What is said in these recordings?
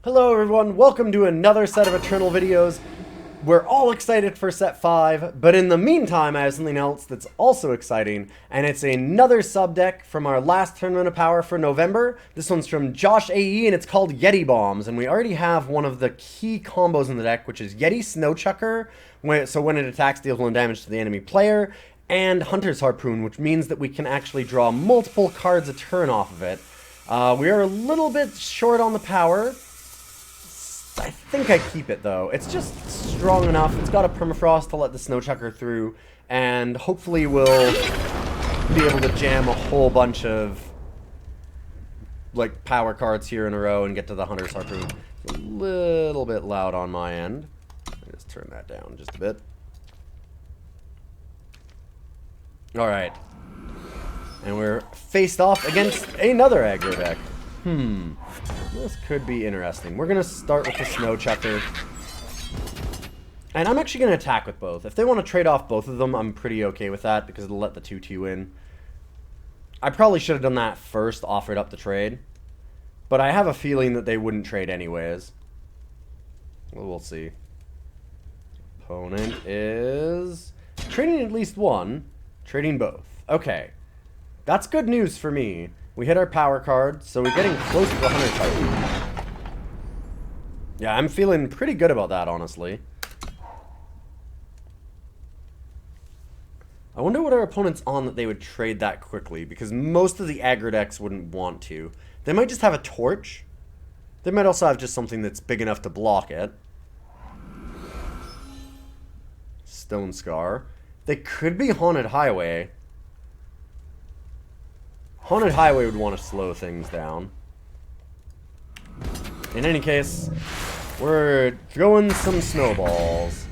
Hello everyone, welcome to another set of Eternal videos. We're all excited for set 5, but in the meantime I have something else that's also exciting, and it's another sub-deck from our last Tournament of Power for November. This one's from Josh AE, and it's called Yeti Bombs, and we already have one of the key combos in the deck, which is Yeti Snowchucker, so when it attacks deals 1 damage to the enemy player, and Hunter's Harpoon, which means that we can actually draw multiple cards a turn off of it. We are a little bit short on the power. I think I keep it though. It's just strong enough. It's got a Permafrost to let the Snowchucker through, and hopefully we'll be able to jam a whole bunch of like power cards here in a row and get to the Hunter's Harpoon. It's a little bit loud on my end. Let me just turn that down just a bit. Alright. And we're faced off against another aggro deck. This could be interesting. We're going to start with the Snowchucker. And I'm actually going to attack with both. If they want to trade off both of them, I'm pretty okay with that because it'll let the 2-2 in. I probably should have done that first, offered up the trade. But I have a feeling that they wouldn't trade anyways. Well, we'll see. Opponent is trading at least one. Trading both. Okay. That's good news for me. We hit our power card, so we're getting close to the 100 type. Yeah, I'm feeling pretty good about that, honestly. I wonder what our opponent's on that they would trade that quickly, because most of the aggro decks wouldn't want to. They might just have a torch. They might also have just something that's big enough to block it. Stone Scar. They could be Haunted Highway. Haunted Highway would want to slow things down. In any case, we're throwing some snowballs.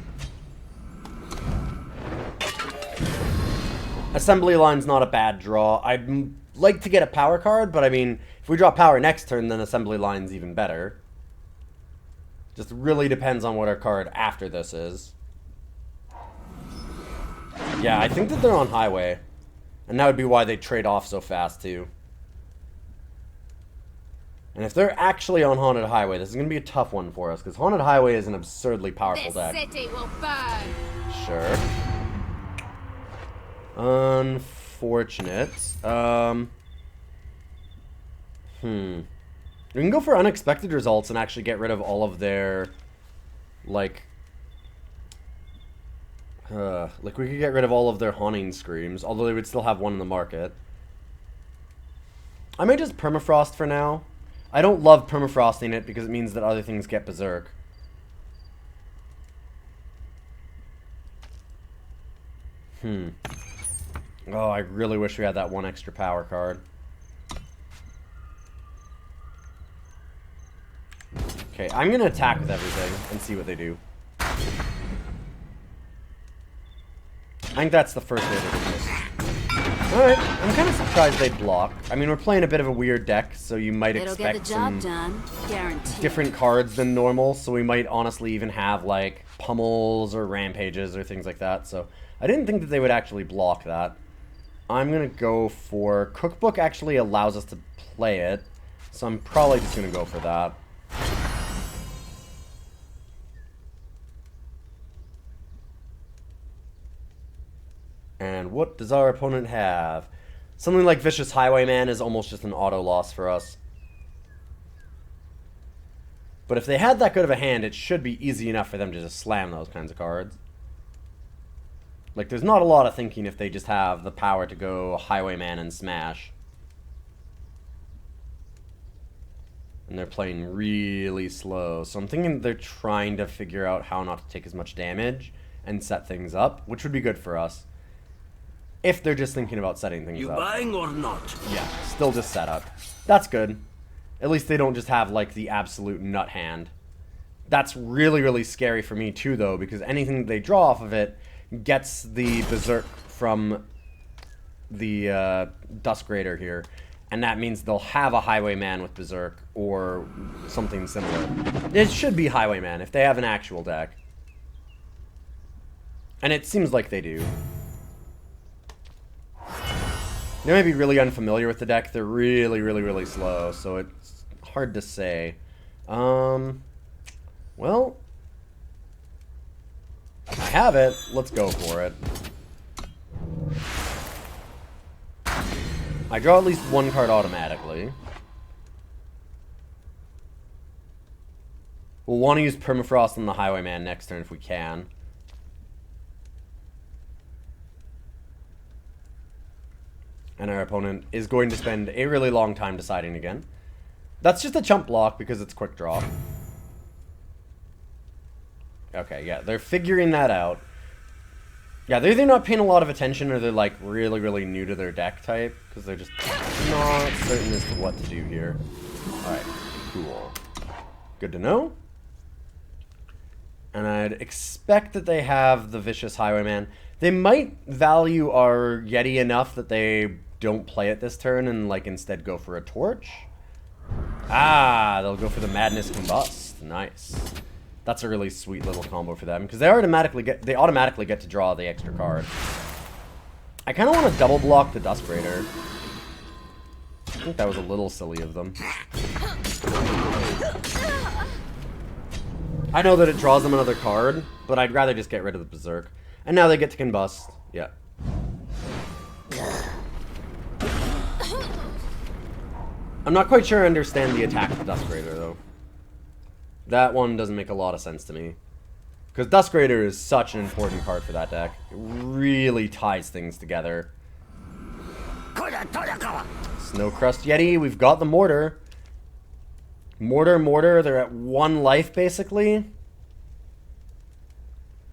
Assembly line's not a bad draw. I'd like to get a power card, but I mean, if we draw power next turn, then assembly line's even better. Just really depends on what our card after this is. Yeah, I think that they're on Highway. And that would be why they trade off so fast, too. And if they're actually on Haunted Highway, this is going to be a tough one for us, because Haunted Highway is an absurdly powerful deck. This city will burn. Sure. Unfortunate. We can go for unexpected results and actually get rid of all of their, like we could get rid of all of their Haunting Screams, although they would still have one in the market. I may just Permafrost for now. I don't love Permafrosting it because it means that other things get Berserk. Oh, I really wish we had that one extra power card. Okay, I'm gonna attack with everything and see what they do. I think that's the first way to do this. Alright, I'm kind of surprised they block. I mean, we're playing a bit of a weird deck, so you might expect some different cards than normal, so we might honestly even have, like, pummels or rampages or things like that, so I didn't think that they would actually block that. I'm gonna go for... Cookbook actually allows us to play it, so I'm probably just gonna go for that. And what does our opponent have? Something like Vicious Highwayman is almost just an auto loss for us. But if they had that good of a hand, it should be easy enough for them to just slam those kinds of cards. Like, there's not a lot of thinking if they just have the power to go Highwayman and smash. And they're playing really slow. So I'm thinking they're trying to figure out how not to take as much damage and set things up, which would be good for us. If they're just thinking about setting things up. You buying or not? Yeah, still just set up. That's good. At least they don't just have, like, the absolute nut hand. That's really, really scary for me, too, though, because anything that they draw off of it gets the Berserk from the Dusk Raider here. And that means they'll have a Highwayman with Berserk or something similar. It should be Highwayman if they have an actual deck. And it seems like they do. They might be really unfamiliar with the deck. They're really, really, really slow, so it's hard to say. Well, I have it. Let's go for it. I draw at least one card automatically. We'll want to use Permafrost on the Highwayman next turn if we can. And our opponent is going to spend a really long time deciding again. That's just a chump block because it's quick draw. Okay, yeah, they're figuring that out. Yeah, they're either not paying a lot of attention or they're like really, really new to their deck type because they're just not certain as to what to do here. Alright, cool. Good to know. And I'd expect that they have the Vicious Highwayman. They might value our Yeti enough that they don't play it this turn and like instead go for a Torch. Ah, they'll go for the Madness Combust. Nice. That's a really sweet little combo for them because they automatically get to draw the extra card. I kind of want to double block the Dusk Raider. I think that was a little silly of them. I know that it draws them another card, but I'd rather just get rid of the Berserk. And now they get to Combust. Yeah. I'm not quite sure I understand the attack of the Dusk Raider, though. That one doesn't make a lot of sense to me. Because Dusk Raider is such an important card for that deck. It really ties things together. Snowcrust Yeti, we've got the Mortar. Mortar, they're at 1 life, basically.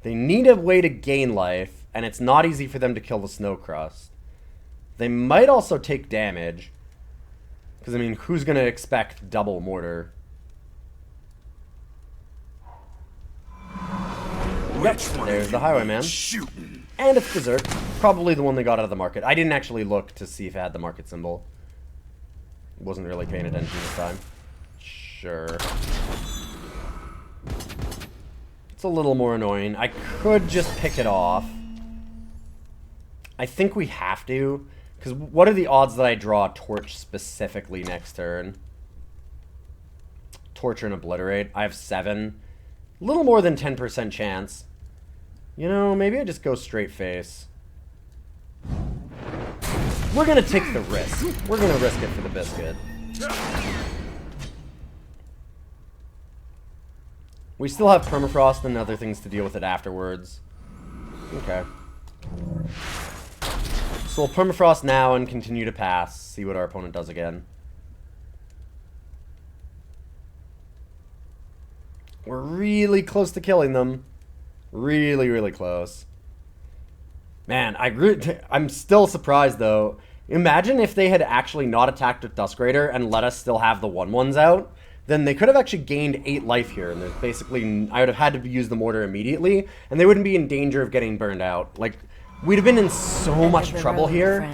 They need a way to gain life, and it's not easy for them to kill the Snowcrust. They might also take damage. Because, I mean, who's going to expect double Mortar? Yep, there's the Highwayman. And it's Berserk. Probably the one they got out of the market. I didn't actually look to see if it had the market symbol. Wasn't really paying attention this time. Sure. It's a little more annoying. I could just pick it off. I think we have to. Because what are the odds that I draw a Torch specifically next turn? Torture and Obliterate. I have 7. A little more than 10% chance. You know, maybe I just go straight face. We're going to take the risk. We're going to risk it for the biscuit. We still have Permafrost and other things to deal with it afterwards. Okay. So we'll Permafrost now and continue to pass. See what our opponent does again. We're really close to killing them. Really, really close. Man, I'm still surprised, though. Imagine if they had actually not attacked with Dusk Raider and let us still have the 1/1s out. Then they could have actually gained 8 life here. And there's basically, I would have had to use the Mortar immediately. And they wouldn't be in danger of getting burned out. Like, we'd have been in so much trouble here.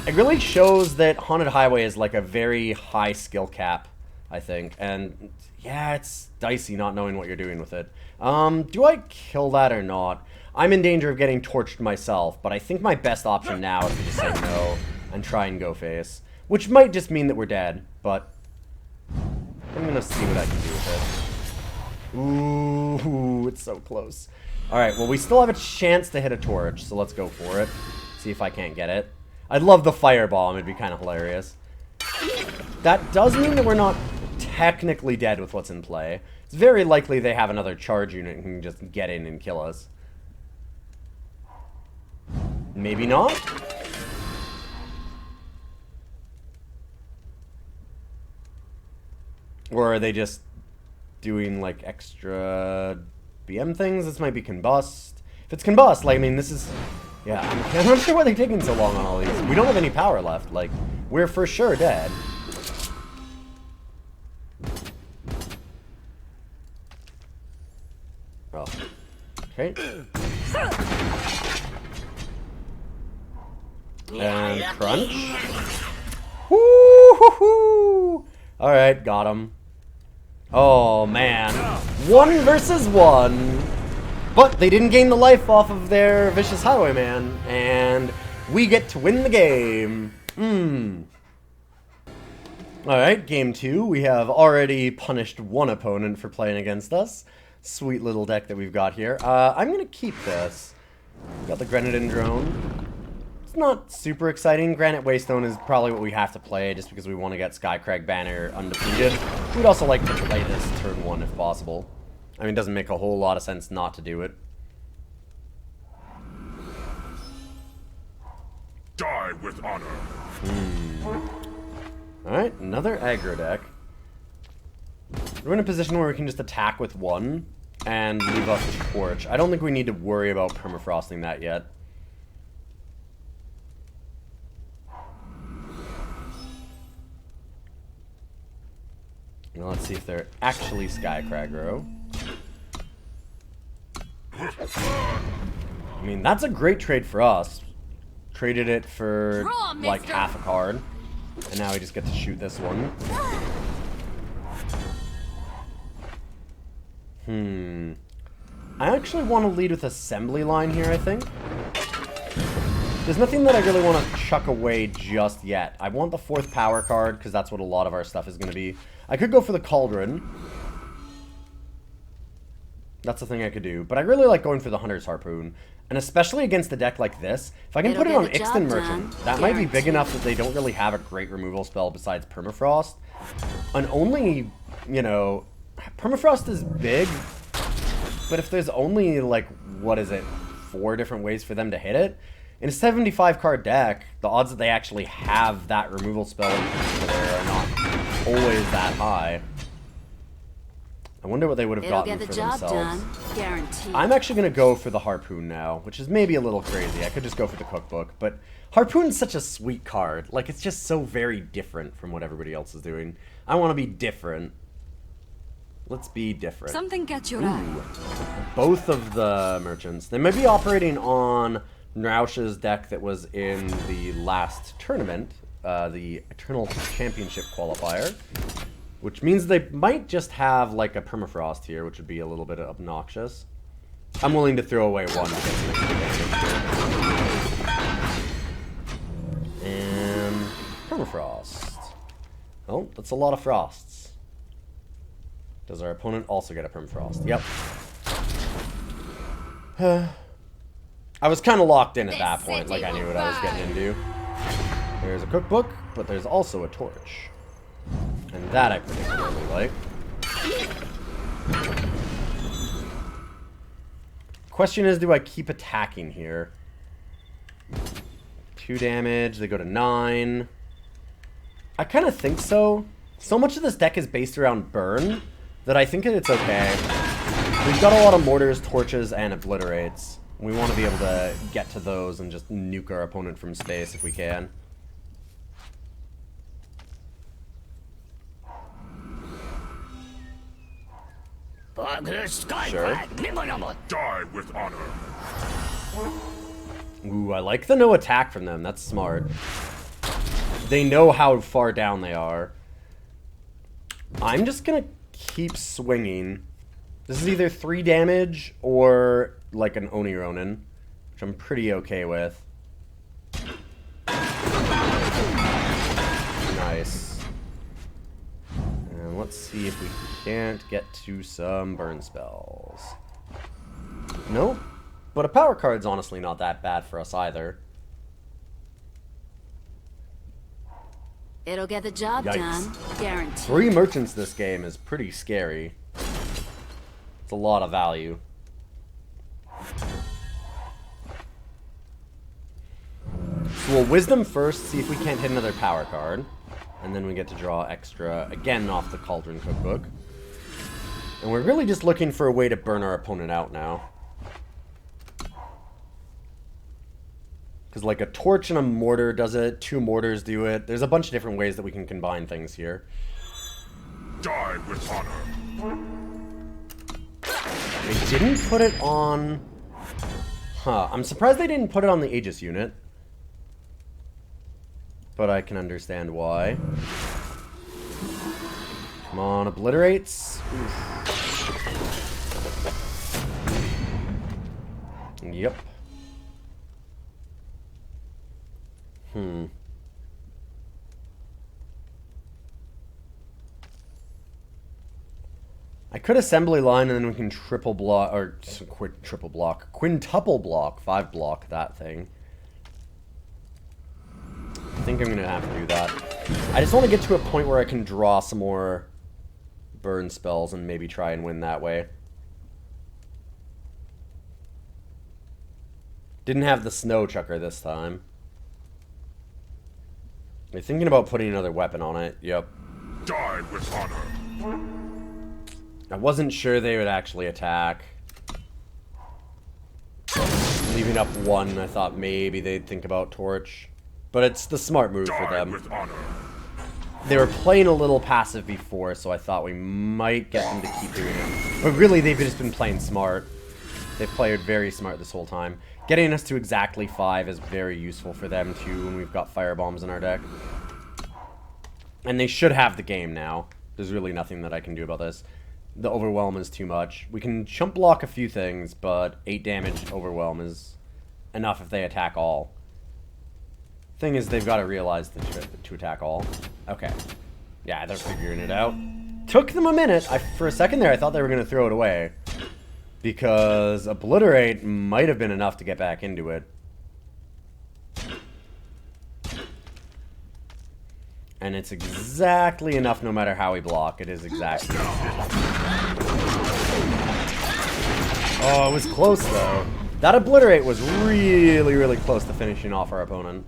It really shows that Haunted Highway is like a very high skill cap, I think. And yeah, it's dicey not knowing what you're doing with it. Do I kill that or not? I'm in danger of getting torched myself, but I think my best option now is to just say no and try and go face. Which might just mean that we're dead, but I'm gonna see what I can do with it. Ooh, it's so close. Alright, well, we still have a chance to hit a torch, so let's go for it. See if I can't get it. I'd love the firebomb, it'd be kind of hilarious. That does mean that we're not technically dead with what's in play. It's very likely they have another charge unit and can just get in and kill us. Maybe not? Or are they just doing, like, extra BM things? This might be Combust. If it's Combust, like, I mean, this is... Yeah, I'm not sure why they're taking so long on all these. We don't have any power left. Like, we're for sure dead. Oh. Okay. And crunch. Woo-hoo-hoo! Alright, got him. Oh, man. 1 versus 1. But they didn't gain the life off of their Vicious Highwayman. And we get to win the game. Alright, game 2. We have already punished one opponent for playing against us. Sweet little deck that we've got here. I'm going to keep this. Got the Grenadin drone. It's not super exciting. Granite Waystone is probably what we have to play just because we want to get Skycrag banner undefeated. We'd also like to play this turn 1 if possible. I mean, it doesn't make a whole lot of sense not to do it. Die with honor. Alright, another aggro deck. We're in a position where we can just attack with one and leave off the torch. I don't think we need to worry about permafrosting that yet. Now let's see if they're actually Skycrag. I mean, that's a great trade for us. Traded it for like half a card. And now we just get to shoot this one. I actually want to lead with assembly line here, I think. There's nothing that I really want to chuck away just yet. I want the 4th power card, because that's what a lot of our stuff is going to be. I could go for the Cauldron. That's the thing I could do. But I really like going for the Hunter's Harpoon. And especially against a deck like this, if I can put it on Ixton Merchant, that might be big enough that they don't really have a great removal spell besides Permafrost. And only, you know, Permafrost is big, but if there's only, like, what is it, 4 different ways for them to hit it? In a 75 card deck, the odds that they actually have that removal spell in particular are not always that high. I wonder what they would have gotten for themselves. I'm actually going to go for the Harpoon now, which is maybe a little crazy. I could just go for the Cookbook, but Harpoon's such a sweet card. Like, it's just so very different from what everybody else is doing. I want to be different. Let's be different. Something catch your eye. Both of the merchants. They may be operating on Naush's deck that was in the last tournament, the Eternal Championship qualifier. Which means they might just have, like, a Permafrost here, which would be a little bit obnoxious. I'm willing to throw away one to get some advantage here. And Permafrost. Oh, that's a lot of frosts. Does our opponent also get a Permafrost? Yep. I was kind of locked in at that point, like I knew what I was getting into. There's a Cookbook, but there's also a torch. And that I particularly like. Question is, do I keep attacking here? 2 damage, they go to 9. I kind of think so. So much of this deck is based around burn that I think it's okay. We've got a lot of mortars, torches, and obliterates. We want to be able to get to those and just nuke our opponent from space if we can. Sure. Die with honor. Ooh, I like the no attack from them. That's smart. They know how far down they are. I'm just gonna keep swinging. This is either 3 damage or like an Oni Ronin, which I'm pretty okay with. Nice. And let's see if we can't get to some burn spells. Nope. But a power card's honestly not that bad for us either. It'll get the job done, guaranteed. 3 merchants this game is pretty scary. It's a lot of value. So we'll Wisdom first, see if we can't hit another power card. And then we get to draw extra, again, off the Cauldron Cookbook. And we're really just looking for a way to burn our opponent out now. Because like a torch and a mortar does it, 2 mortars do it. There's a bunch of different ways that we can combine things here. Die with honor. They didn't put it on... Huh, I'm surprised they didn't put it on the Aegis unit. But I can understand why. Come on, obliterates. Oof. Yep. could assembly line, and then we can triple block, or triple block, quintuple block, 5 block that thing. I think I'm gonna have to do that. I just want to get to a point where I can draw some more burn spells and maybe try and win that way. Didn't have the Snowchucker this time. You're thinking about putting another weapon on it. Yep. Die with honor. I wasn't sure they would actually attack. Leaving up 1, I thought maybe they'd think about Torch. But it's the smart move for them. With honor. They were playing a little passive before, so I thought we might get them to keep doing it. But really, they've just been playing smart. They've played very smart this whole time. Getting us to exactly 5 is very useful for them, too, when we've got firebombs in our deck. And they should have the game now. There's really nothing that I can do about this. The Overwhelm is too much. We can chump block a few things, but 8 damage Overwhelm is enough if they attack all. Thing is, they've got to realize to attack all. Okay. Yeah, they're figuring it out. Took them a minute. For a second there, I thought they were going to throw it away. Because Obliterate might have been enough to get back into it. And it's exactly enough no matter how we block. It is exactly. Oh, it was close though. That Obliterate was really, really close to finishing off our opponent.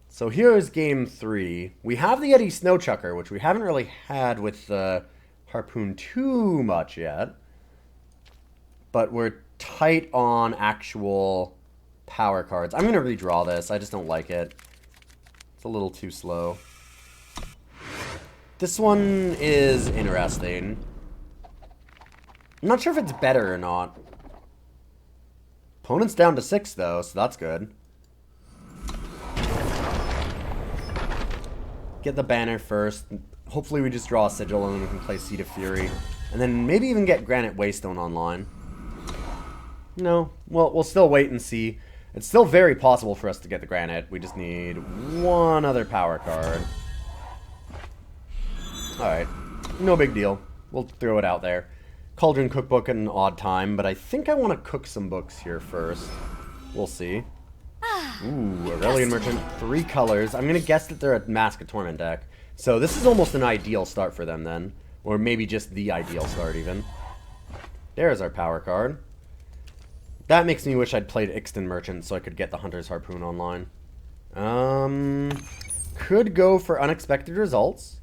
So here's game 3. We have the Yeti Snowchucker, which we haven't really had with the Harpoon too much yet. But we're tight on actual power cards. I'm going to redraw this. I just don't like it. It's a little too slow. This one is interesting. I'm not sure if it's better or not. Opponent's down to 6 though, so that's good. Get the banner first. Hopefully we just draw a Sigil and then we can play Seed of Fury. And then maybe even get Granite Waystone online. No. Well, we'll still wait and see. It's still very possible for us to get the Granite. We just need one other power card. Alright. No big deal. We'll throw it out there. Cauldron Cookbook at an odd time, but I think I want to cook some books here first. We'll see. Ooh, Aurelian Merchant, 3 colors. I'm going to guess that they're a Mask of Torment deck. So this is almost an ideal start for them then. Or maybe just the ideal start even. There's our power card. That makes me wish I'd played Ixton Merchant so I could get the Hunter's Harpoon online. Could go for Unexpected Results.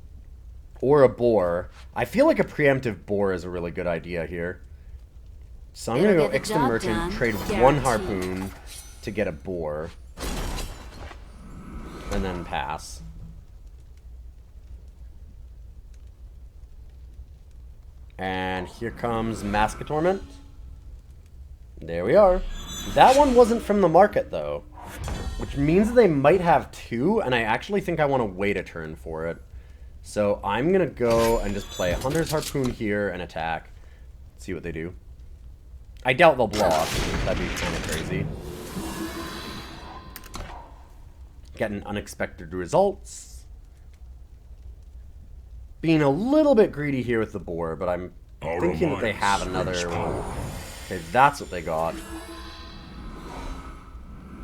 Or a Boar. I feel like a preemptive Boar is a really good idea here. So I'm going to go Ixton Merchant, trade 1 Harpoon to get a Boar. And then pass. And here comes Mask of Torment. There we are. That one wasn't from the market, though. Which means they might have 2, and I actually think I want to wait a turn for it. So I'm going to go and just play a Hunter's Harpoon here and attack. See what they do. I doubt they'll block. That'd be kind of crazy. Getting unexpected results. Being a little bit greedy here with the Boar, but I'm thinking that they have another... Okay, that's what they got.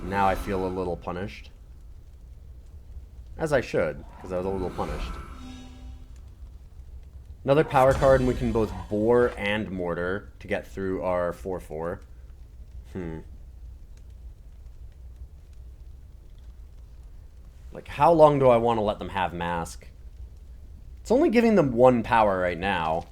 Now I feel a little punished. As I should, because I was a little punished. Another power card, and we can both Boar and Mortar to get through our 4/4. Like, how long do I want to let them have Mask? It's only giving them 1 power right now.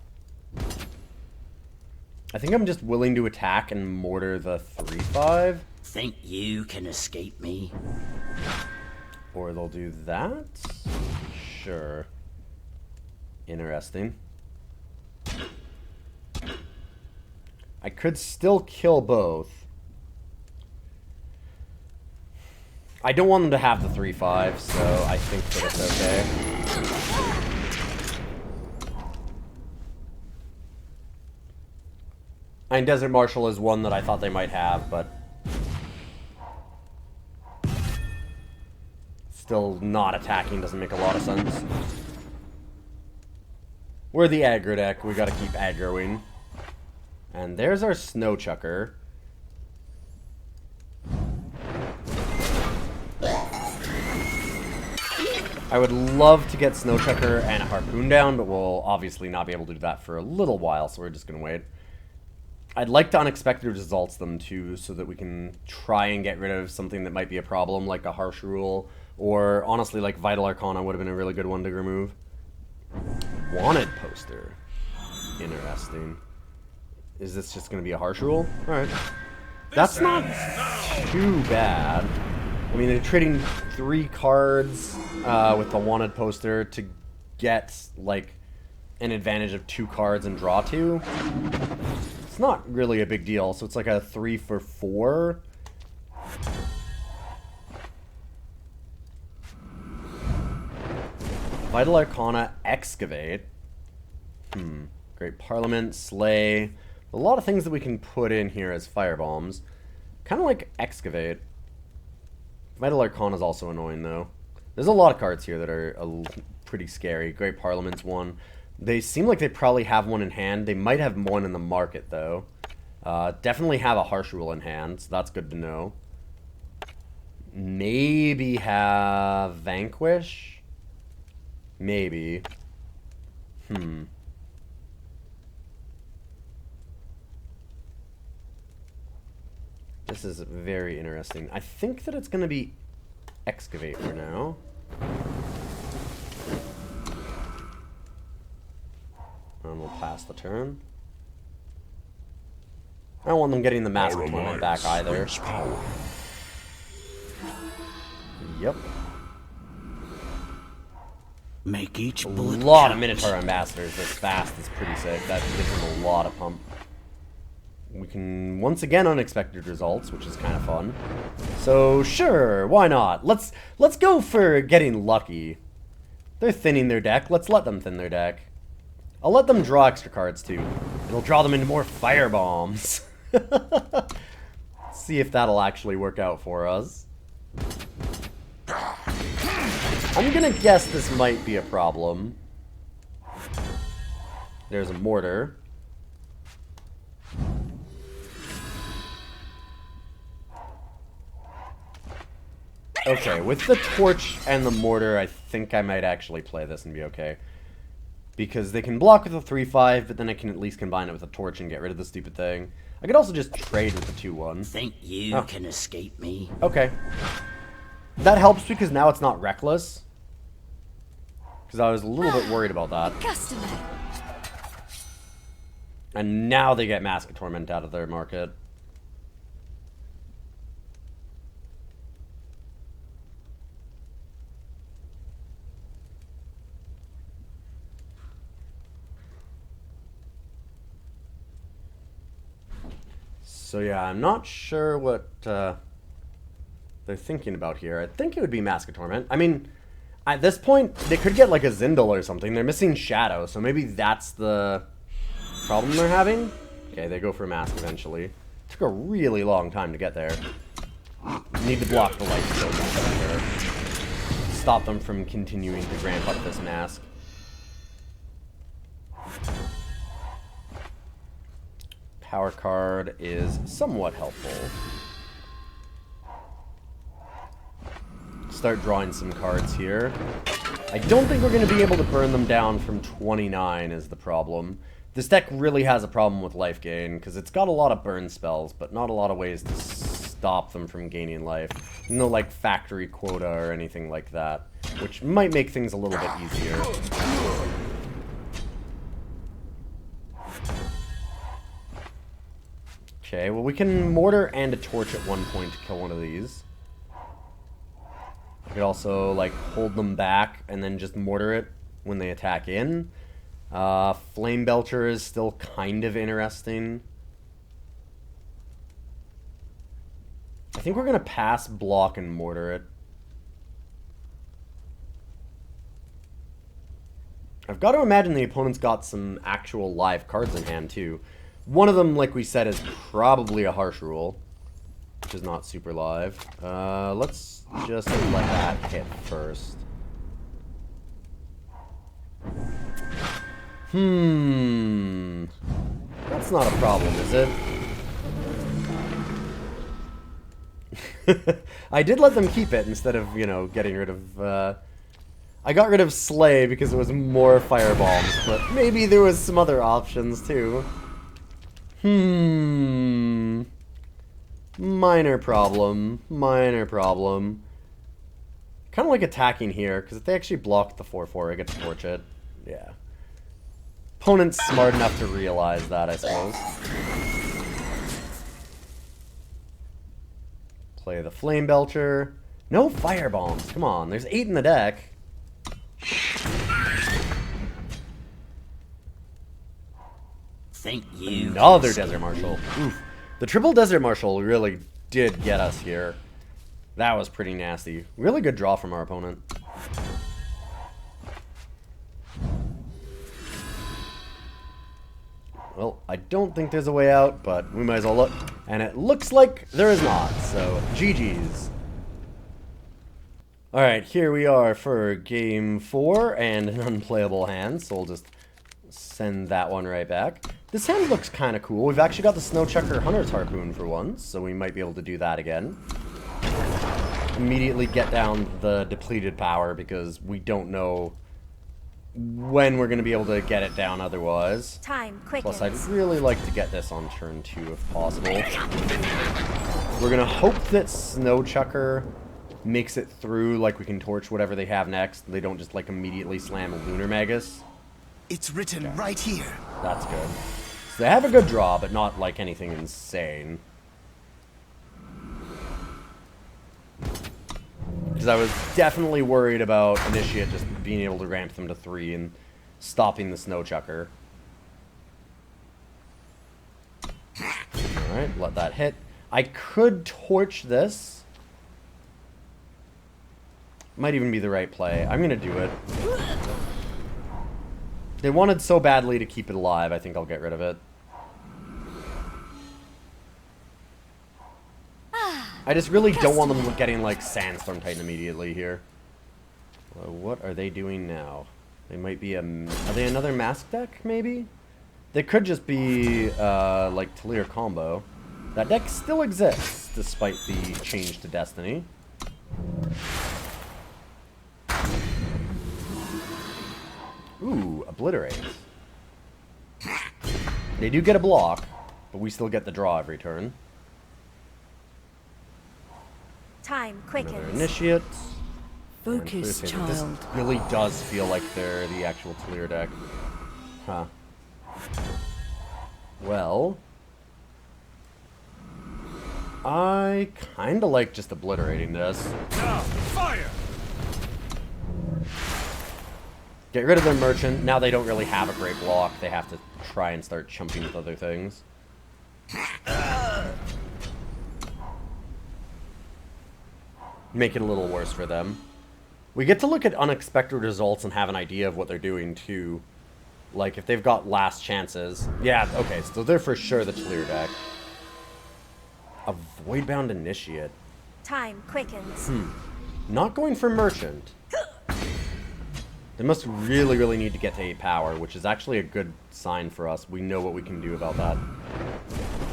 I think I'm just willing to attack and Mortar the 3/5. Think you can escape me? Or they'll do that? Sure. Interesting. I could still kill both. I don't want them to have the 3/5, so I think that it's okay. And Desert Marshal is one that I thought they might have, but still not attacking doesn't make a lot of sense. We're the aggro deck. We gotta keep aggroing. And there's our Snowchucker. I would love to get Snowchucker and a Harpoon down, but we'll obviously not be able to do that for a little while, so we're just going to wait. I'd like to unexpected results them too, so that we can try and get rid of something that might be a problem, like a Harsh Rule, or honestly, like Vital Arcana would have been a really good one to remove. Wanted poster. Interesting. Is this just going to be a Harsh Rule? Alright. That's not too bad. I mean, they're trading 3 cards with the wanted poster to get, like, an advantage of 2 cards and draw 2. It's not really a big deal, so it's like a 3 for 4. Vital Arcana, Excavate. Great Parliament, Slay. A lot of things that we can put in here as firebombs. Kind of like Excavate. Vital Arcana is also annoying, though. There's a lot of cards here that are pretty scary. Great Parliament's one. They seem like they probably have one in hand. They might have one in the market, though. Definitely have a Harsh Rule in hand, so that's good to know. Maybe have Vanquish? Maybe. This is very interesting. I think that it's going to be Excavate for now. And we'll pass the turn. I don't want them getting the Mask Torment back either. Yep. Make each A bullet lot count. of Minotaur Ambassadors this fast is pretty sick. That gives them a lot of pump. We can, once again, unexpected results, which is kind of fun. So, sure, why not? Let's go for getting lucky. They're thinning their deck. Let's let them thin their deck. I'll let them draw extra cards, too. It'll draw them into more firebombs. See if that'll actually work out for us. I'm gonna guess this might be a problem. There's a Mortar. Okay, with the Torch and the Mortar, I think I might actually play this and be okay. Because they can block with a 3-5, but then I can at least combine it with a Torch and get rid of the stupid thing. I could also just trade with the 2-1. Think you can escape me? Okay. That helps because now it's not reckless. Because I was a little bit worried about that. Customer. And now they get Mask of Torment out of their market. So yeah, I'm not sure what they're thinking about here. I think it would be Mask of Torment. I mean, at this point, they could get like a Zindel or something. They're missing Shadow, so maybe that's the problem they're having. Okay, they go for Mask eventually. Took a really long time to get there. Need to block the light so much. Stop them from continuing to ramp up this Mask. Power card is somewhat helpful. Start drawing some cards here. I don't think we're going to be able to burn them down from 29 is the problem. This deck really has a problem with life gain, because it's got a lot of burn spells, but not a lot of ways to stop them from gaining life. No, like, factory quota or anything like that, which might make things a little bit easier. Okay, well we can Mortar and a Torch at one point to kill one of these. I could also, like, hold them back and then just Mortar it when they attack in. Flamebelcher is still kind of interesting. I think we're going to pass, block, and Mortar it. I've got to imagine the opponent's got some actual live cards in hand, too. One of them, like we said, is probably a Harsh Rule, which is not super live. Let's just let that hit first. That's not a problem, is it? I did let them keep it instead of, you know, getting rid of, I got rid of Slay because it was more firebombs, but maybe there was some other options, too. Minor problem. Minor problem. Kind of like attacking here, because if they actually block the 4-4, I get to torch it. Yeah. Opponent's smart enough to realize that, I suppose. Play the Flamebelcher. No firebombs. Come on, there's 8 in the deck. Think you Another Desert Marshal. Oof. The triple Desert Marshal really did get us here. That was pretty nasty. Really good draw from our opponent. Well, I don't think there's a way out, but we might as well look. And it looks like there is not, so GG's. Alright, here we are for game 4 and an unplayable hand, so we'll just send that one right back. This hand looks kind of cool. We've actually got the Snowchucker Hunter's Harpoon for once, so we might be able to do that again. Immediately get down the depleted power because we don't know when we're going to be able to get it down otherwise. Time quickens. Plus, I'd really like to get this on turn 2 if possible. We're going to hope that Snowchucker makes it through, like we can torch whatever they have next. They don't just like immediately slam a Lunar Magus. It's written right here. That's good. So they have a good draw, but not like anything insane. Because I was definitely worried about Initiate just being able to ramp them to 3 and stopping the Snowchucker. Alright, let that hit. I could torch this. Might even be the right play. I'm going to do it. They wanted so badly to keep it alive, I think I'll get rid of it. I just really don't want them getting, like, Sandstorm Titan immediately here. Well, what are they doing now? They might be a... Are they another Mask deck, maybe? They could just be, like, Talir combo. That deck still exists, despite the change to Destiny. Ooh, Obliterate. They do get a block, but we still get the draw every turn. Time Another quickens. Initiate. Focus, This child. really does feel like they're the actual Talir deck. Huh. Well... I kinda like just obliterating this. Now, fire! Get rid of their merchant. Now they don't really have a great block. They have to try and start chumping with other things. Make it a little worse for them. We get to look at unexpected results and have an idea of what they're doing too. Like if they've got last chances. Yeah, okay, so they're for sure the Talir deck. A Voidbound Initiate. Time quickens. Not going for merchant. They must really, really need to get to 8 power, which is actually a good sign for us. We know what we can do about that.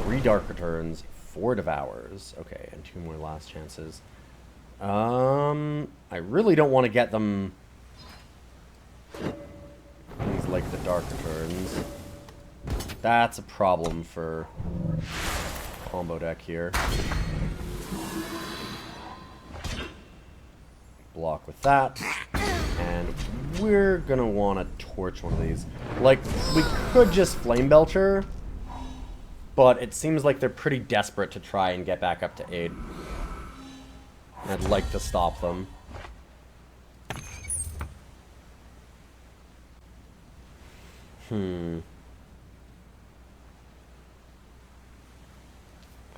3 Dark Returns, 4 Devours. Okay, and 2 more last chances. I really don't want to get them these, like, the Dark Returns. That's a problem for combo deck here. Block with that. And we're gonna want to torch one of these. Like, we could just Flamebelcher, but it seems like they're pretty desperate to try and get back up to 8. I'd like to stop them.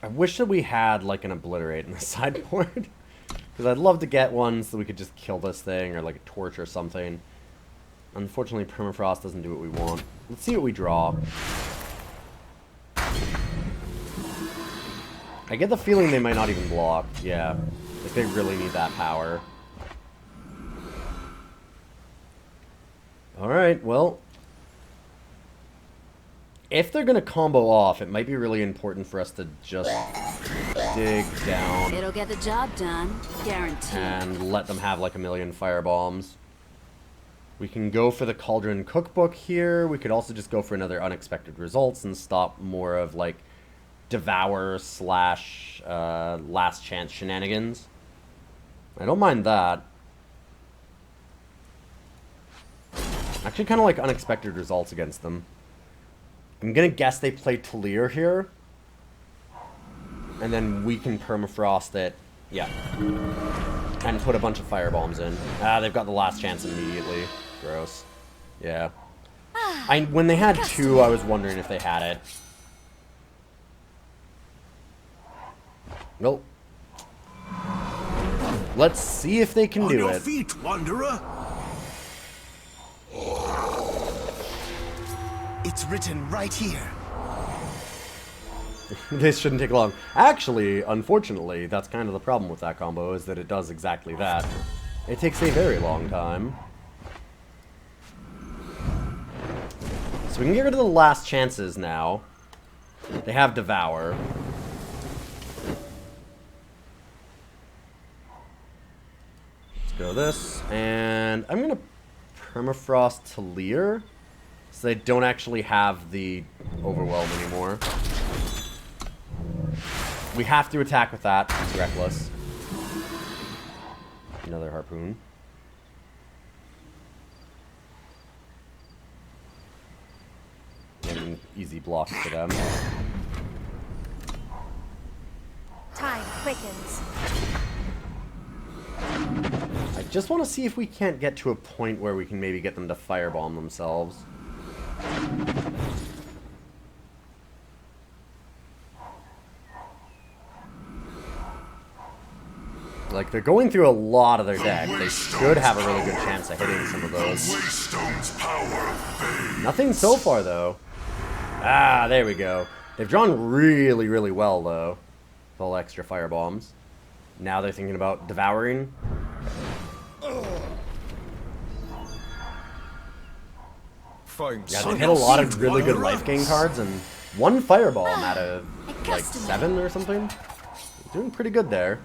I wish that we had, like, an Obliterate in the sideboard. Because I'd love to get one so we could just kill this thing, or, like, a torch or something. Unfortunately, Permafrost doesn't do what we want. Let's see what we draw. I get the feeling they might not even block. Yeah. Like, they really need that power. Alright, well. if they're going to combo off, it might be really important for us to just dig down. It'll get the job done, guaranteed. And let them have like a million firebombs. We can go for the Cauldron Cookbook here. We could also just go for another unexpected results and stop more of like Devour / last chance shenanigans. I don't mind that. Actually kind of like unexpected results against them. I'm gonna guess they play Talir here. And then we can Permafrost it. Yeah. And put a bunch of firebombs in. Ah, they've got the last chance immediately. Gross. Yeah. When they had 2, I was wondering if they had it. Nope. Let's see if they can do On your it. feet, wanderer. It's written right here. This shouldn't take long. Actually, unfortunately, that's kind of the problem with that combo, is that it does exactly that. It takes a very long time. So we can get rid of the last chances now. They have Devour. Let's go this, and I'm going to Permafrost Talir, so they don't actually have the Overwhelm anymore. We have to attack with that. It's reckless. Another Harpoon. And easy blocks for them. Time quickens. I just want to see if we can't get to a point where we can maybe get them to firebomb themselves. Like, they're going through a lot of their deck. They should have a really good chance of hitting some of those. Waystone's power fades. Nothing so far, though. Ah, there we go. They've drawn really, really well, though. With all extra firebombs. Now they're thinking about devouring. Yeah, they hit a lot of really good life gain cards, and 1 firebomb out of, like, 7 or something. Doing pretty good there.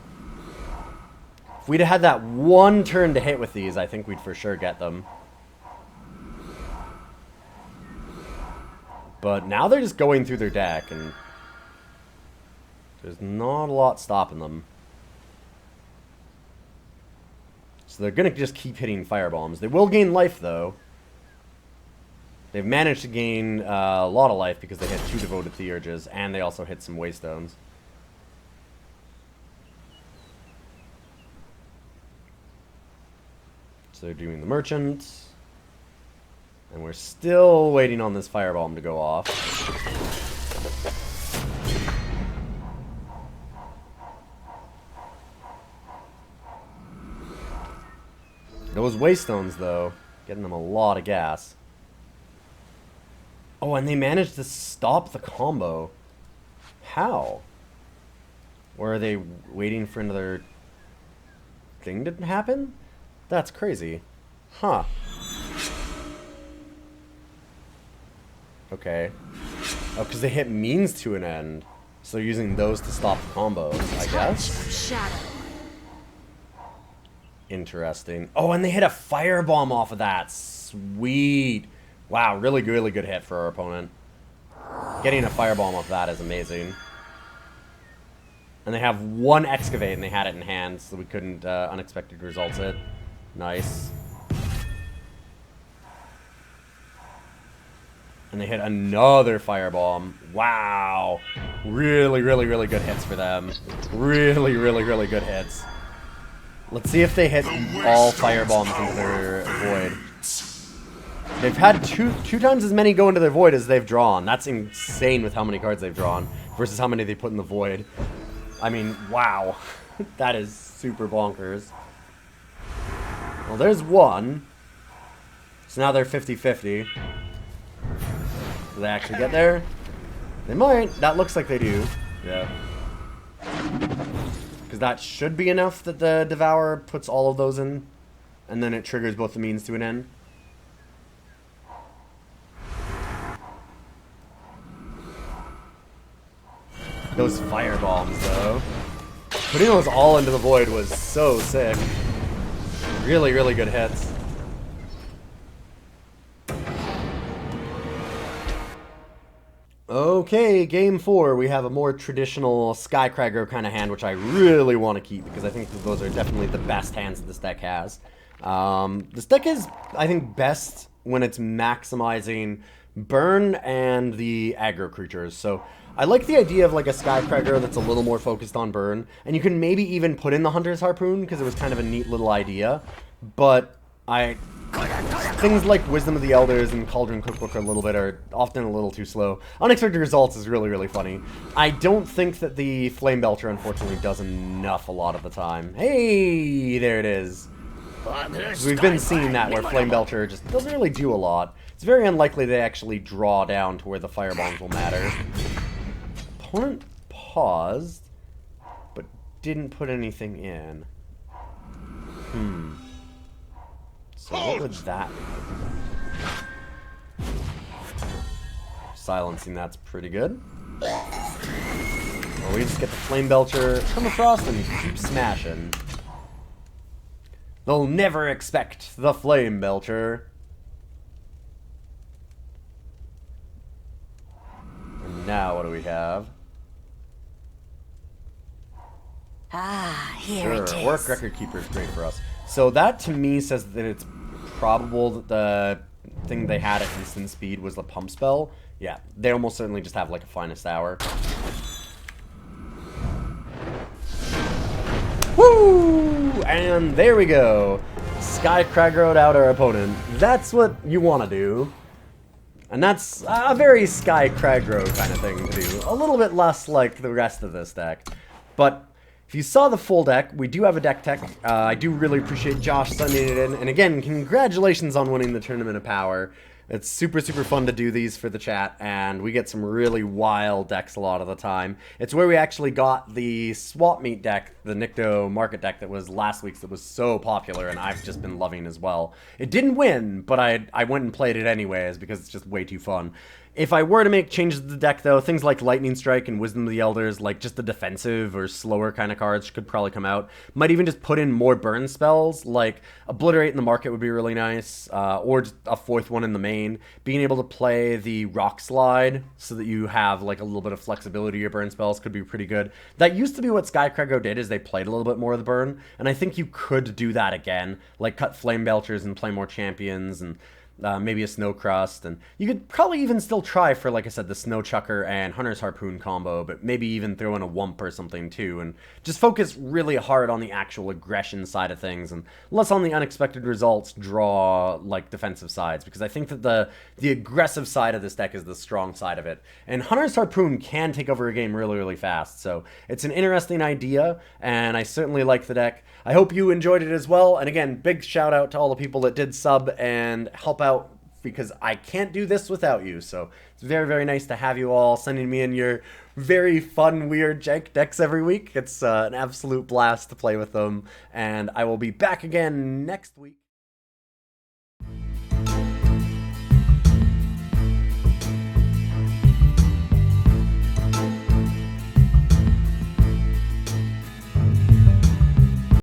If we'd have had that 1 turn to hit with these, I think we'd for sure get them. But now they're just going through their deck, and there's not a lot stopping them. So they're going to just keep hitting firebombs. They will gain life, though. They've managed to gain a lot of life because they hit 2 Devoted Theurges, and they also hit some Waystones. So they're doing the Merchant. And we're still waiting on this Firebomb to go off. Those Waystones, though, getting them a lot of gas. Oh, and they managed to stop the combo. How? Or are they waiting for another thing to happen? That's crazy. Huh. Okay. Oh, because they hit means to an end. So they're using those to stop the combos, I guess. Shadow. Interesting. Oh, and they hit a firebomb off of that. Sweet. Wow, really good hit for our opponent. Getting a firebomb off that is amazing. And they have 1 excavate, and they had it in hand, so we couldn't unexpected results it. Nice. And they hit another firebomb. Wow. Really good hits for them. Really good hits. Let's see if they hit all firebombs into their void. They've had two times as many go into their void as they've drawn. That's insane with how many cards they've drawn versus how many they put in the void. I mean, wow. That is super bonkers. Well, there's 1. So now they're 50-50. Do they actually get there? They might. That looks like they do. Yeah. Because that should be enough that the Devourer puts all of those in. And then it triggers both the means to an end. Those fire bombs, though. Putting those all into the void was so sick. Really, really good hits. Okay, game 4. We have a more traditional Skycrag kind of hand, which I really want to keep because I think that those are definitely the best hands that this deck has. This deck is, I think, best when it's maximizing burn and the aggro creatures. So I like the idea of like a Skycrag that's a little more focused on burn, and you can maybe even put in the Hunter's Harpoon because it was kind of a neat little idea. But things like Wisdom of the Elders and Cauldron Cookbook are often a little too slow. Unexpected Results is really, really funny. I don't think that the Flamebelcher, unfortunately, does enough a lot of the time. Hey, there it is. We've been seeing that where Flamebelcher just doesn't really do a lot. It's very unlikely they actually draw down to where the firebombs will matter. Opponent paused, but didn't put anything in. So what would that be? Silencing, that's pretty good. Well, we just get the Flamebelcher, Permafrost, and keep smashing. They'll never expect the Flamebelcher. And now what do we have? Ah, here it is. Work Record Keeper is great for us. So that to me says that it's probable that the thing they had at instant speed was the pump spell. Yeah, they almost certainly just have like a Finest Hour. Woo! And there we go. Skycrag out our opponent. That's what you want to do. And that's a very Skycrag kind of thing to do. A little bit less like the rest of this deck. But if you saw the full deck, we do have a deck tech. I do really appreciate Josh sending it in. And again, congratulations on winning the Tournament of Power. It's super, super fun to do these for the chat, and we get some really wild decks a lot of the time. It's where we actually got the Swap Meet deck, the Nikto Market deck that was last week's that was so popular, and I've just been loving as well. It didn't win, but I went and played it anyways because it's just way too fun. If I were to make changes to the deck, though, things like Lightning Strike and Wisdom of the Elders, like just the defensive or slower kind of cards could probably come out. Might even just put in more burn spells, like Obliterate in the market would be really nice, or just a fourth one in the main. Being able to play the Rock Slide so that you have like a little bit of flexibility to your burn spells could be pretty good. That used to be what Skycrag did, is they played a little bit more of the burn, and I think you could do that again, like cut Flamebelchers and play more champions, and maybe a Snowcrust, and you could probably even still try for, like I said, the Snowchucker and Hunter's Harpoon combo, but maybe even throw in a Wump or something too, and just focus really hard on the actual aggression side of things, and less on the unexpected results draw, like, defensive sides, because I think that the aggressive side of this deck is the strong side of it, and Hunter's Harpoon can take over a game really, really fast, so it's an interesting idea, and I certainly like the deck. I hope you enjoyed it as well, and again, big shout out to all the people that did sub and help out, because I can't do this without you. So it's very, very nice to have you all sending me in your very fun, weird jank decks every week. It's an absolute blast to play with them, and I will be back again next week.